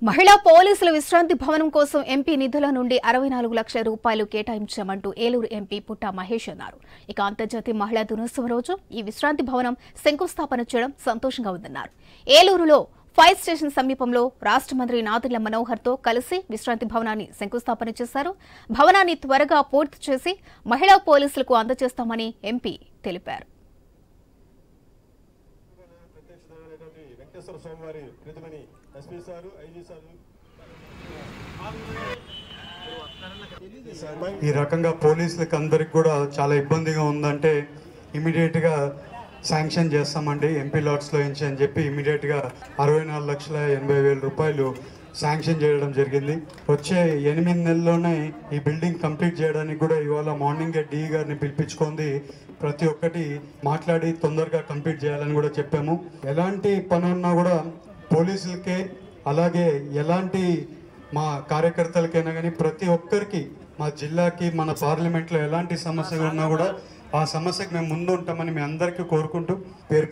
మహిళా పోలీసుల విశ్రాంతి భవనం కోసం ఎంపీ నిధుల నుండి 64 లక్షల రూపాయలు కేటాయించామంటూ ఏలూరు ఎంపీ పుట్టా మహేష్ అన్నారు. ఇక అంతర్జాతీయ మహిళా దినోత్సవం రోజు ఈ విశ్రాంతి భవనం శంకుస్థాపన చేయడం సంతోషంగా ఉందన్నారు. ఏలూరులో ఫైర్ స్టేషన్ సమీపంలో రాష్ట్ర మంత్రి నాదెండ్ల మనోహర్ తో కలిసి విశ్రాంతి భవనాన్ని శంకుస్థాపన చేశారు. భవనాన్ని త్వరగా పూర్తి చేసి మహిళా పోలీసులకు అందజేస్తామని ఎంపీ తెలిపారు. ఈ రకంగా పోలీసులకు అందరికి కూడా చాలా ఇబ్బందిగా ఉందంటే ఇమీడియట్ గా శాంక్షన్ చేస్తామండి ఎంపీ లాట్స్ లో నుంచి అని చెప్పి ఇమీడియట్ గా 64,80,000 రూపాయలు శాంక్షన్ చేయడం జరిగింది. వచ్చే 8 నెలల్లోనే ఈ బిల్డింగ్ కంప్లీట్ చేయడానికి కూడా ఇవాళ మార్నింగ్ డి గారిని పిలిపించుకుంది ప్రతి ఒక్కటి మాట్లాడి తొందరగా కంప్లీట్ చేయాలని కూడా చెప్పాము. ఎలాంటి పని ఉన్నా కూడా పోలీసులకే అలాగే ఎలాంటి మా కార్యకర్తలకైనా కానీ ప్రతి ఒక్కరికి మా జిల్లాకి మన పార్లమెంట్లో ఎలాంటి సమస్యలు ఉన్నా కూడా ఆ సమస్యకు మేము ముందు ఉంటామని మీ అందరికీ కోరుకుంటూ పేరు